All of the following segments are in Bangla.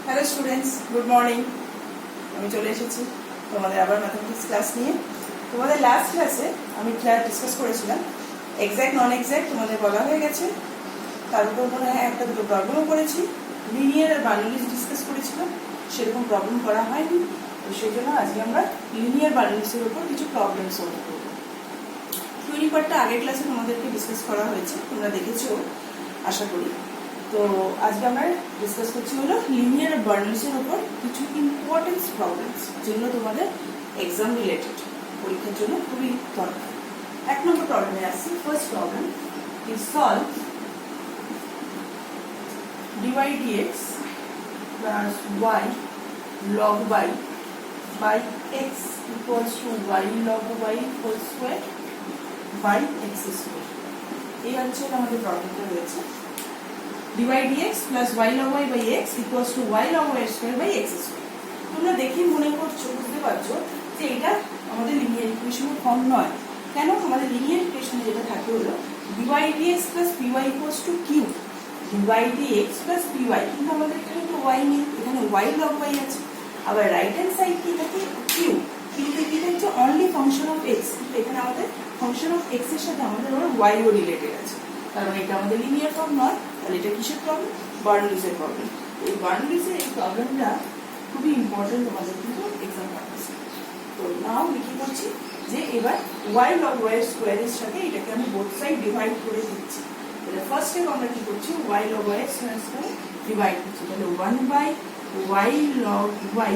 Hello students, good morning. আমি চলে এসেছি তোমাদের আবার ম্যাথমেটিক্স ক্লাস নিয়ে। তোমাদের লাস্ট ক্লাসে আমি ডিসকাস করেছিলাম এক্স্যাক্ট নন এক্স্যাক্ট তোমাদের বলা হয়ে গেছে। তার উপর মনে হয় একটা দুটো প্রবলেমও করেছি। লিনিয়ার আর বার্নৌলিস ডিসকাস করেছিলাম, সেরকম প্রবলেম করা হয়নি। তো সেই জন্য আজকে আমরা লিনিয়ার বার্নৌলিসের উপর কিছু প্রবলেম সলভ করবো। থিওরি পার্টটা আগের ক্লাসে তোমাদেরকে ডিসকাস করা হয়েছে, তোমরা দেখেছো আশা করি। তো আজকে আমরা ডিসকাস করছি হলো লিনিয়ার আর বার্নৌলিসের উপর কিছু ইম্পর্টেন্ট প্রবলেমস, যেগুলো তোমাদের এক্সাম রিলেটেড, পরীক্ষার জন্য খুবই দরকার। এক নম্বর প্রবলেমে আসছি। First problem is solve dy dx plus y log y by x equals to y log y whole square by x square। এই হচ্ছে আমাদের প্রবলেমটা রয়েছে। dy dx plus y log y by x equals to y log y square by x square। তোমরা দেখে মনে করছো, বুঝতে পারছো যে এটা আমাদের লিনিয়ার ইকুয়েশনের ফর্ম নয়। কেন? আমাদের লিনিয়ার ইকুয়েশনে যেটা থাকে হলো dy dx plus py equals to q, dy dx plus py, কিন্তু আমাদের এখানে তো y নেই, এখানে y log y আছে। আবার রাইট হ্যান্ড সাইড কি থাকে? q, কিন্তু এটা হচ্ছে অনলি ফাংশন অফ x, এখানে আমাদের ফাংশন অফ x এর সাথে আমাদের y ও রিলেটেড আছে। কারণ এটা আমাদের লিনিয়ার ফর্ম নয়, তাহলে এটা কিসের প্রবলেম? বার্নৌলিসের প্রবলেম। এই বার্নৌলিসের এই প্রবলেমটা খুবই ইম্পর্টেন্ট তোমাদের কিন্তু এক্সাম পারপাসে। তো নাও আমি কি করছি যে এবার y log y স্কোয়ার এর সাথে এটাকে আমি বোথ সাইড ডিভাইড করে দিচ্ছি। তাহলে ফার্স্ট স্টেপ আমরা কি করছি, y log y square divide করছি। তাহলে 1 by y log y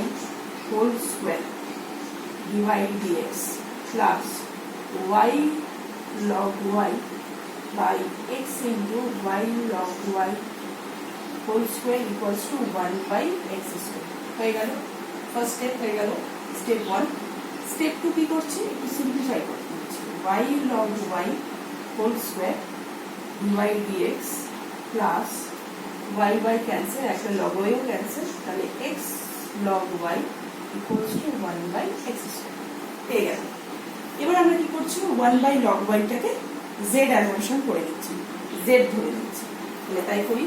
whole square divide dx plus y log y by x into y log y whole square equals to 1 by x square। হয়ে গেল ফার্স্ট স্টেপ, হয়ে গেল স্টেপ 1। স্টেপ 2 কি করছি, একটু সিম্পলিফাই করতে হচ্ছে। y log y whole square dy dx plus y by cancel, একটা log y ও ক্যান্সেল, তাহলে x log y equals to 1 by x square। হয়ে গেল। এবার আমরা কি করছি, 1 by log y টাকে z অ্যাসাম্পশন করে নিচ্ছি, z ধরে নিচ্ছি। তাহলে তাই করি।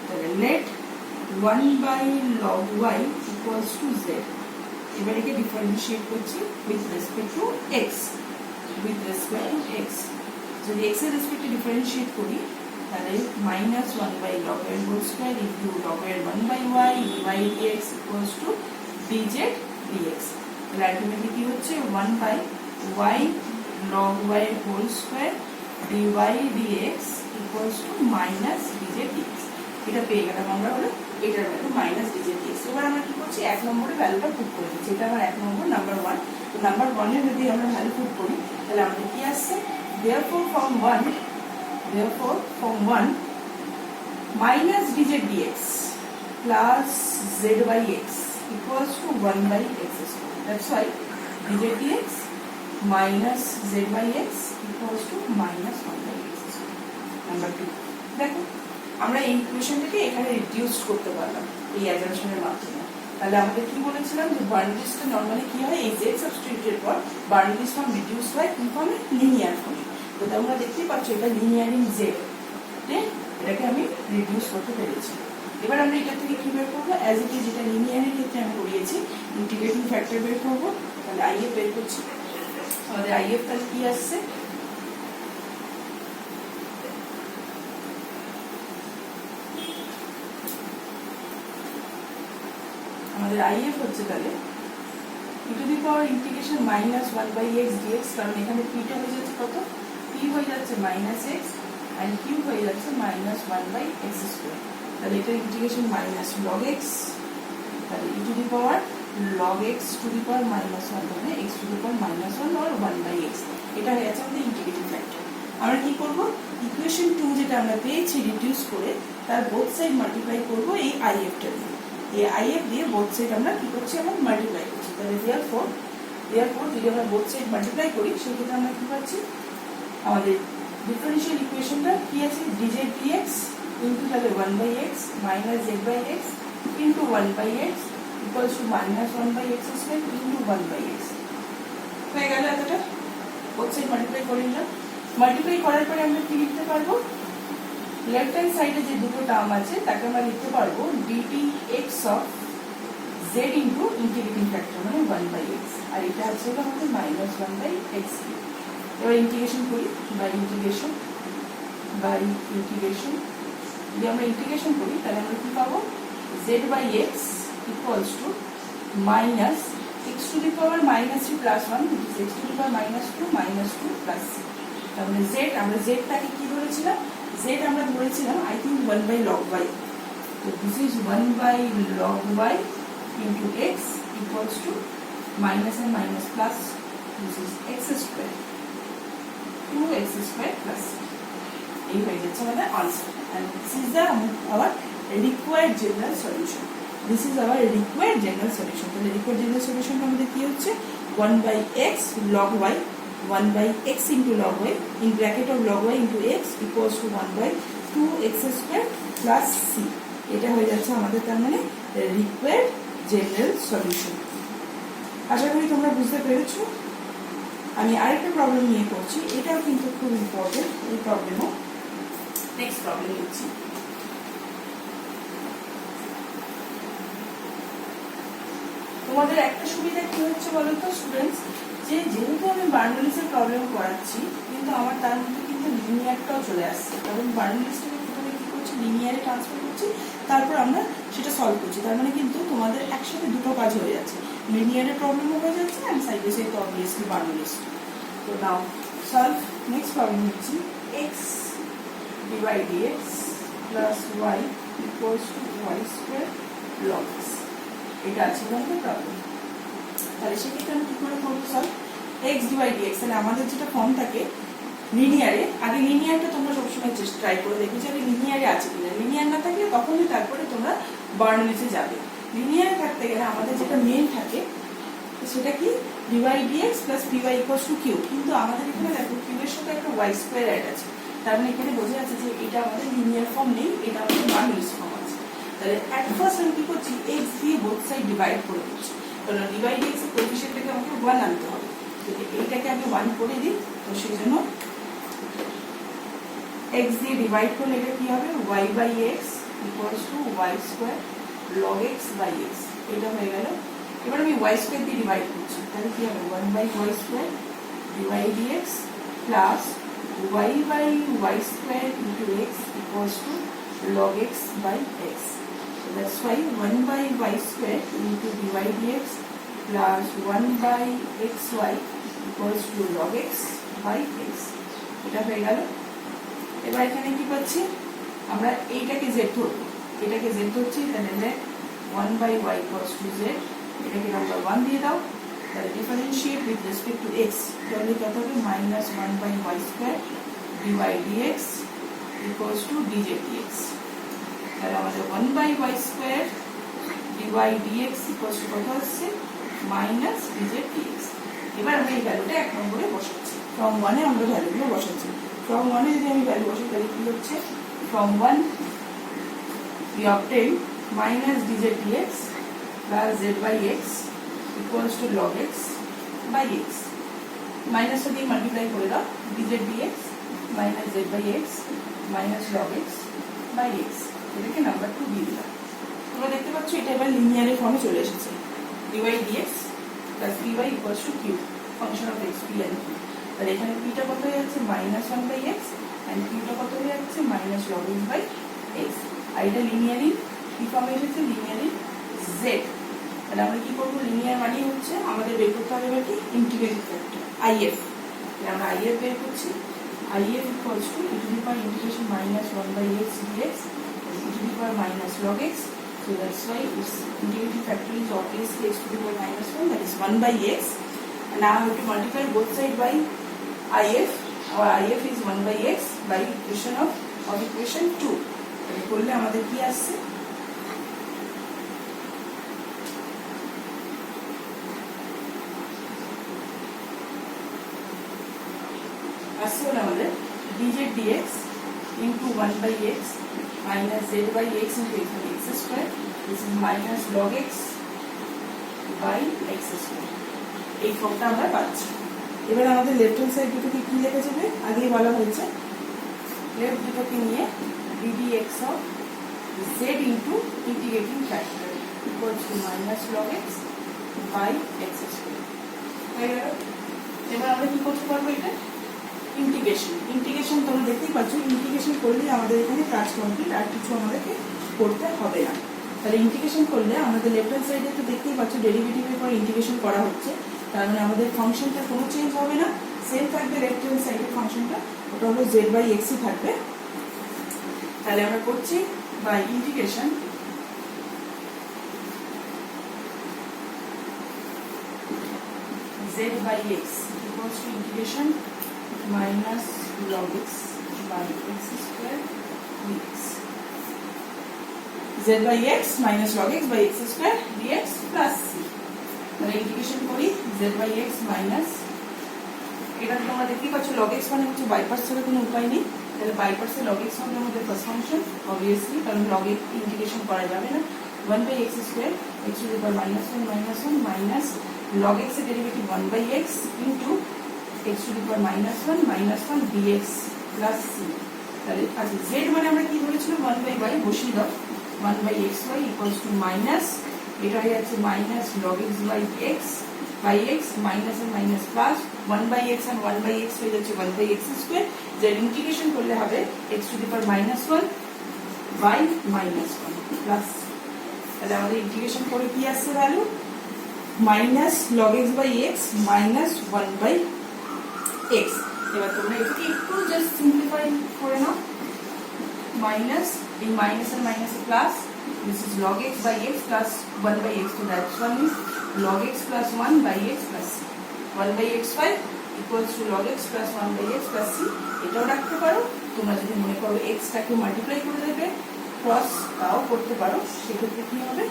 তাহলে let 1 by log y equals to z। এবার একে ডিফারেন্সিয়েট করছি with respect to x, with respect to x। যদি x এর রেসপেক্টে ডিফারেন্সিয়েট করি তাহলে minus 1 by log y whole square into log y 1 by y dy dx equals to dz dx। তাহলে আলটিমেটলি কি হচ্ছে, 1 by y log y whole square dy dx equals to minus dz dx। এটা পেয়ে গেলাম আমরা, হলো এটার ভ্যালু মাইনাস dz dx। এবার আমরা কি করছি, এক নম্বরে ভ্যালুটা পুট করে দিচ্ছি। এটা আমার এক নম্বর, নাম্বার 1। তো নাম্বার 1 এর যদি আমরা ভ্যালু পুট করি তাহলে আমাদের কি আসছে, therefore from 1 minus dz dx plus z by x equals to 1 by x square। That's why dz dx minus z by x equals to minus 1 by x square। Number 2, দেখো আমরা এই ইকুয়েশনটাকে এখানে রিডিউস করতে পারলাম এই অ্যাসাম্পশনের মাধ্যমে। তাহলে আমাদের কি বলেছিলাম যে বার্নৌলিসটা নরমালি কি হয়, এই z সাবস্টিটিউটের পর বার্নৌলিস ফর্ম রিডিউস হয় কি ফর্মে, লিনিয়ার ফর্মে। তো তোমরা দেখতেই পাচ্ছ এটা লিনিয়ার ইন z, এটাকে আমি রিডিউস করতে পেরেছি। এবার আমরা এটা থেকে কি বের করবো, অ্যাজ ইট ইজ যেটা লিনিয়ারের ক্ষেত্রে আমি করিয়েছি, ইন্টিগ্রেটিং ফ্যাক্টর বের করবো। তাহলে আইএফ বের করছি। আমাদের আইএফ তাহলে কি আসছে, আমাদের আইএফ হচ্ছে তাহলে e to the power integration minus 1 by x dx, কারণ এখানে পিটা হয়ে যাচ্ছে কত, পি হয়ে যাচ্ছে মাইনাস এক্স অ্যান্ড কিউ হয়ে যাচ্ছে মাইনাস 1 বাই এক্স স্কোয়ার। তাহলে এটা ইন্টিগ্রেশন মাইনাস লগ এক্স, তাহলে e to the power log x to the power minus 1 মানে x to the power minus 1 আর 1 বাই এক্স। এটা হয়ে যাচ্ছে আমাদের ইন্টিগ্রেটিং ফ্যাক্টর। আমরা কি করব, ইকুয়েশন 2 যেটা আমরা পেয়েছি রিডিউস করে তার বোথ সাইড মাল্টিপ্লাই করব এই আইএফটা দিয়ে। এই আইএফ দিয়ে বোথ সাইড আমরা কি করছি, আমরা মাল্টিপ্লাই করছি। তাহলে therefore যদি আমরা বোথ সাইড মাল্টিপ্লাই করি সেক্ষেত্রে আমরা কি পাচ্ছি, আমাদের ডিফারেনশিয়াল ইকুয়েশনটা কি আছে, dz dx ইন্টু তাহলে 1 by x minus z by x into 1 by x equals to minus 1 by x square into 1 by x। হয়ে গেল এতটা, বোথ সাইড মাল্টিপ্লাই করে নিলাম। মাল্টিপ্লাই করার পরে আমরা কি লিখতে পারবো, লেফট হ্যান্ড সাইডে যে দুটো টার্ম আছে তাকে আমরা লিখতে পারবো dt x of Z into integrating factor মানে 1/x, আর এটা আছে আমাদের -1/x। এবার ইন্টিগ্রেশন করি, বাই ইন্টিগ্রেশন যদি আমরা ইন্টিগ্রেশন করি তাহলে আমরা কি পাবো, z/x equals to minus x two the power -3 plus 1 x two the power -2 -2 plus c। তার মানে z, আমরা zটাকে কি ধরেছিলাম, z আমরা ধরেছিলাম আই থিঙ্ক 1/log y। তো this is 1/log y into x equals to minus and minus plus, this is x square 2x square plus c। এই হয়ে যাচ্ছে আমাদের answer, and this is the our required general solution. This is our required general solution. তাহলে required general solution আমাদের কি হচ্ছে, 1/x log y 1/x into log y in bracket of log y into x equals to 1/2x square plus c। এটা হয়ে যাচ্ছে আমাদের তার মানে required general solution। আশা করি তোমরা বুঝতে পেরেছো। আমি আরেকটা প্রবলেম নিয়ে করছি, এটাও কিন্তু খুব ইম্পর্টেন্ট। এই প্রবলেমও নেক্সট প্রবলেম হচ্ছে, তোমাদের একটা সুবিধা কি হচ্ছে বলো তো স্টুডেন্টস, যে যেহেতু আমি বার্নলিসের প্রবলেম করাচ্ছি কিন্তু আমার তার মধ্যে কিন্তু লিনিয়ারটাও চলে আসছে, কারণ বার্নলিসটাকে প্রথমে কি করছি, লিনিয়ারে ট্রান্সফার করছি, তারপর আমরা সেটা সলভ করছি। তার মানে কিন্তু তোমাদের একসাথে দুটো কাজ হয়ে যাচ্ছে, লিনিয়ারের প্রবলেমও হয়ে যাচ্ছে and side by side obviously Bernoulli's. তো নাও সলভ নেক্সট প্রবলেম হচ্ছে x dy dx plus y equals to y square log x। এটা আছে আমাদের প্রবলেম। তাহলে সেক্ষেত্রে আমি কি করে করবো সলভ, x dy dx, তাহলে আমাদের যেটা ফর্ম থাকে লিনিয়ারে, আগে লিনিয়ারটা তোমরা সবসময় ট্রাই করে দেখবে যে আগে লিনিয়ারে আছে কিনা, লিনিয়ার না থাকলে তখনই তারপরে তোমরা বার্নলিসে যাবে। লিনিয়ারে থাকতে গেলে আমাদের যেটা মেন থাকে সেটা কি, dy dx plus py equals to q, কিন্তু আমাদের এখানে দেখো q এর সাথে একটা y স্কয়ার অ্যাড আছে, তার মানে এখানে বোঝা যাচ্ছে যে এটা আমাদের লিনিয়ার ফর্ম নেই, এটা আমাদের বার্নলিস ফর্ম আছে। তাহলে অ্যাট ফার্স্ট আমি কি করছি, x দিয়ে বোথ সাইড ডিভাইড করে দিচ্ছি, কারণ dy dx এর কোএফিশিয়েন্টটাকে আমাকে 1 আনতে হবে। যদি এইটাকে আমি 1 করে দিই তো সেই জন্য x দিয়ে ডিভাইড করলে এটা কি হবে, y/x equals to y square log x by x। এটা হয়ে গেল। এবার আমি y স্কয়ার দিয়ে ডিভাইড করছি, তাহলে কি হবে 1/y square dy dx plus y/y square into x equals to log x by x। So that's why 1/y square into dy dx plus 1/xy equals to log x by x। এটা হয়ে গেল। এবার এখানে কি পাচ্ছি, আমরা এইটাকে z ধরবো, এটাকে z ধরছি, তাহলে 1/y equals to z, এটাকে নাম্বার 1 দিয়ে দাও, তাহলে differentiate with respect to x, তাহলে কত হবে -1/y square dy dx equals to dz dx। তাহলে আমাদের 1/y square dy dx equals to কত হচ্ছে, -dz dx। এবার আমরা এই ভ্যালুটা এক নম্বরে বসাচ্ছি, ফ্রম 1 এ আমরা ভ্যালুগুলো বসাচ্ছি। ফ্রম 1 এ যদি আমি ভ্যালু বসাই তাহলে কি হচ্ছে, from 1 we obtain -dz dx plus z/x equals to log x by x। মাইনাসটা দিয়ে মাল্টিপ্লাই করে দাও, dz dx minus z/x minus log x by x, এটাকে নাম্বার 2 দিয়ে দিলাম। তোমরা দেখতে পাচ্ছ এটা এবার লিনিয়ারের ফর্মে চলে এসেছে, dy dx plus py equals to q function of x, p and q। তাহলে এখানে p টা কত হয়ে যাচ্ছে, -1/x and q টা কত হয়ে যাচ্ছে, -log x by x। আর এটা লিনিয়ারি কি ফর্মে এসেছে, লিনিয়ারি z। তাহলে আমরা কি করবো, লিনিয়ার মানে হচ্ছে আমাদের বের করতে হবে কি, ইন্টিগ্রেটিং ফ্যাক্টর if। তাহলে আমরা if বের করছি, if equals to e to the power integration -1/x dx e to the power -log x। So that's why its integrating factor is obviously x to the power -1, that is 1/x, and now I have to multiply both sides by if। Our if is 1/x by equation of equation 2। তাহলে করলে আমাদের কি আসছে, আসছে হলো আমাদের dz dx into 1/x minus z/x into x square, this is minus log x by x square। এই ফর্মটা আমরা পাচ্ছি। এবার আমাদের লেফট হ্যান্ড সাইড দুটোকে কি লেখা যাবে, আগেই বলা হয়েছে, লেফট দুটোকে নিয়ে ddx of z into integrating factor equals to minus log x by x square. হয়ে গেল। এবার আমরা কি করতে পারবো, এটা ইন্টিগ্রেশন তোমরা দেখতেই পাচ্ছ, ইন্টিগ্রেশন করলে আমাদের এখানে কাজ কমপ্লিট, আর কিছু আমাদেরকে করতে হবে না। তাহলে ইন্টিগ্রেশন করলে আমাদের লেফট হ্যান্ড সাইডে তো দেখতেই পাচ্ছ ডেরিভেটিভের পর ইন্টিগ্রেশন করা হচ্ছে, তার মানে আমাদের ফাংশনটা কোনো চেঞ্জ হবে না, সেম থাকবে লেফট হ্যান্ড সাইডের ফাংশনটা, ওটা হলো z বাই এক্সই থাকবে। তাহলে আমরা করছি by integration z by x equals to integration minus log x by x square dx. z by x minus log x by x square dx plus c. তাহলে ইন্টিগ্রেশন করি z by x minus, এটা তোমরা দেখতেই পাচ্ছ log x মানে হচ্ছে বাই পার্টস এর কোনো উপায় নেই, তাহলে বাই পার্টস এর log x মানে আমাদের ফার্স্ট ফাংশন obviously, কারণ log x ইন্টিগ্রেশন করা যাবে না, 1 by x square x to the power -1 minus log x এর derivative 1 by x into x to the power -1 dx plus c. তাহলে আচ্ছা z মানে আমরা কি ধরেছিলাম 1 by y, বসিয়ে দাও 1 by xy equals to minus, এটা হয়ে যাচ্ছে minus log x by x minus আর minus plus 1 by x and 1 by x হয়ে যাচ্ছে 1 by x স্কয়ার, যে ইন্টিগ্রেশন করলে হবে x to the power -1 by -1 plus, তাহলে আমাদের ইন্টিগ্রেশন করে কি আসছে value minus log x by x minus 1 by x। এবার তোমরা এটাকে একটু জাস্ট সিম্পলিফাই করে নাও, মাইনাস এই মাইনাস আর minus plus, this is log x by x plus 1 by x, so that one is log x plus 1 by x plus c, 1 by x5 equals to log x plus 1 by x plus c। এটাও রাখতে পারো, তোমরা যদি মনে করো x টাকে মাল্টিপ্লাই করে দেবে ক্রস, তাও করতে পারো, সেক্ষেত্রে কি হবে,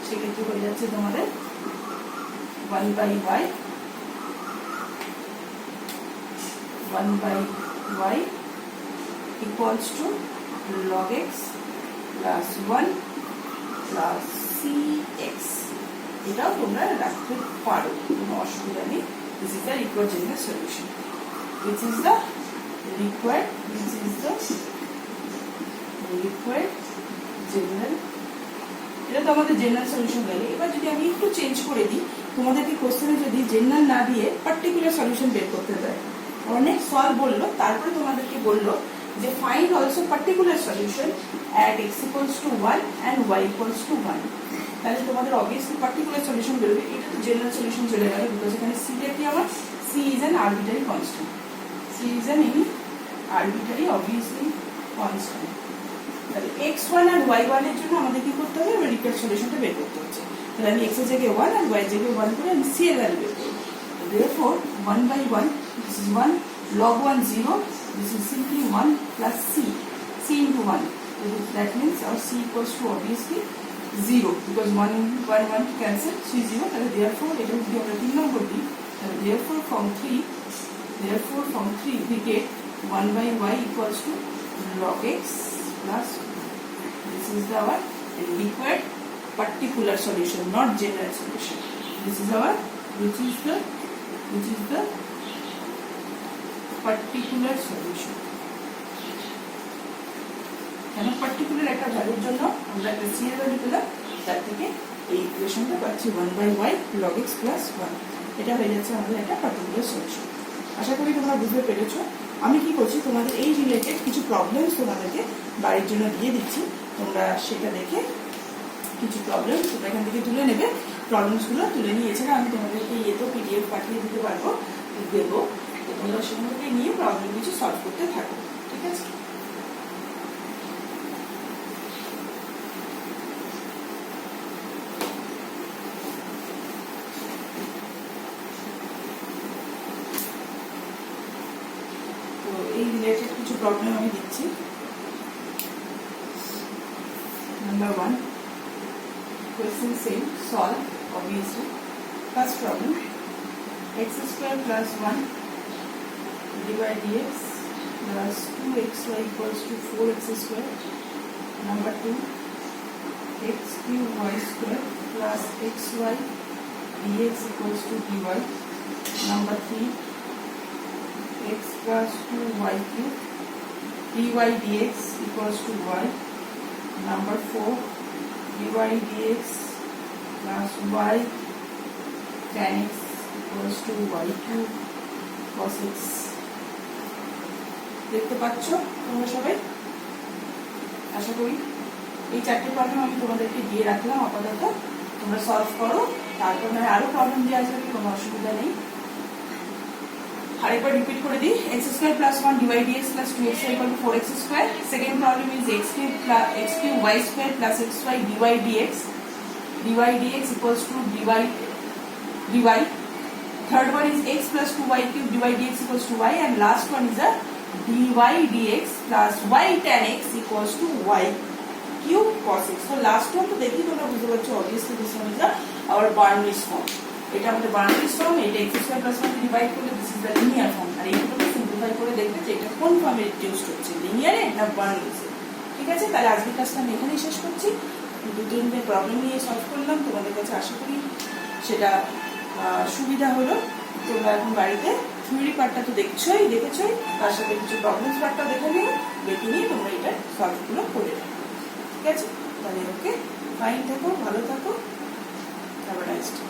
সেক্ষেত্রে হয়ে যাচ্ছে তোমাদের 1 by y 1 by y equals to log x plus 1 plus cx, এটাও তোমরা রাখতে পারো, কোনো অসুবিধা নেই। This is the required general solution. This is the required general, এটা তো আমাদের জেনারেল সলিউশন গেল। এবার যদি আমি একটু চেঞ্জ করে দিই, তোমাদেরকে কোশ্চেনে যদি জেনারেল না দিয়ে পার্টিকুলার সলিউশন বের করতে দেয়, অনেক সলভ বললো, তারপরে তোমাদেরকে বললো যে find also particular solution at x equals to 1 and y equals to 1, তাহলে তোমাদের অবভিয়াসলি পার্টিকুলার সলিউশন বেরোবে। এটা তো জেনারেল সলিউশন চলে গেল, বিকজ এখানে c টা কি আমার, c is an arbitrary constant, c is an arbitrary obviously constant। তাহলে x1 আর y1 এর জন্য আমাদের কি করতে হবে, রিকোয়ার্ড সলিউশনটা বের করতে হচ্ছে। তাহলে আমি x এর জায়গায় 1 আর y এর জায়গায় 1 করে আমি c এর ভ্যালু বের করব। therefore 1 by 1, this is 1 log 1 0, this is simply 1 plus c into 1, that means our c equals to obviously 0, because 1 cancel, c 0, তাহলে therefore এটা যদি আমরা 3 নম্বর দিই, তাহলে therefore from 3 we get 1 by y equals to log x plus, this is our required particular solution, not general solution. This is our which is the particular solution. কেন পার্টিকুলার একটা ভ্যালুর জন্য আমরা একটা c এর ভ্যালু পেলাম, তার থেকে এই ইকুয়েশনটা পাচ্ছি 1 by y log x plus 1, এটা হয়ে যাচ্ছে আমাদের একটা পার্টিকুলার সলিউশন। আশা করি তোমরা বুঝতে পেরেছো। আমি কি করছি, তোমাদের এই রিলেটেড কিছু প্রবলেমস তোমাদেরকে বাড়ির জন্য দিয়ে দিচ্ছি, তোমরা সেটা দেখে কিছু প্রবলেম তোমরা এখান থেকে তুলে নেবে, প্রবলেমসগুলো তুলে নিয়ে এছাড়া আমি তোমাদেরকে তো পিডিএফ পাঠিয়ে দিতে পারবো, দেবো, তোমরা সেখান থেকে নিয়ে প্রবলেম কিছু সলভ করতে থাকো, ঠিক আছে। এই রিলেটেড কিছু প্রবলেম আমি দিচ্ছি। Number 1, question same, solve obviously. First problem, x square plus 1 divided dx plus 2xy equals to 4x square. Number 2, x cube y square plus xy dx equals to dy. Number 3, x plus 2y cube dy dx equals to y. Number 4, dy dx plus y tan x equals to y cube cos x। দেখতে পাচ্ছ তোমরা সবাই? আশা করি এই চারটে প্রবলেম আমি তোমাদেরকে দিয়ে রাখলাম আপাতত, তোমরা সলভ করো, তারপর না আরো প্রবলেম দিয়ে আসবে, কোনো অসুবিধা নেই। আরেকবার রিপিট করে দিই, x square plus 1 dy dx plus 2xy equal to 4x square. Second problem is x cube y square plus xy dy dx equals to dy। Third one is x plus 2y cube dy dx equals to y, and last one is a dy dx plus y tan x equals to y cube cos x। So last one তো দেখি তোমরা বুঝতে পারছো, obviously this one is our Bernoulli form। এটা আমাদের Bernoulli form, এটা x square plus 1 ডিভাইড করলে this is the linear form, আর এইগুলোকে সিম্পলিফাই করে দেখবে যে এটা কোন ফর্মে রিডিউসড হচ্ছে, লিনিয়ারে না Bernoulli। ঠিক আছে, তাহলে আজকের ক্লাসটা আমি এখানেই শেষ করছি। দুটো প্রবলেম নিয়ে সলভ করলাম, তোমাদের কাছে আশা করি সেটা সুবিধা হলো। তোমরা এখন বাড়িতে থিওরি পার্টটা তো দেখেছই, তার সাথে কিছু প্রবলেমস পার্টটা দেখে নিয়ে তোমরা এটা সলভগুলো করে নেবে। ঠিক আছে, তাহলে ওকে, ফাইন থাকো, ভালো থাকো, হ্যাভ আ নাইস ডে।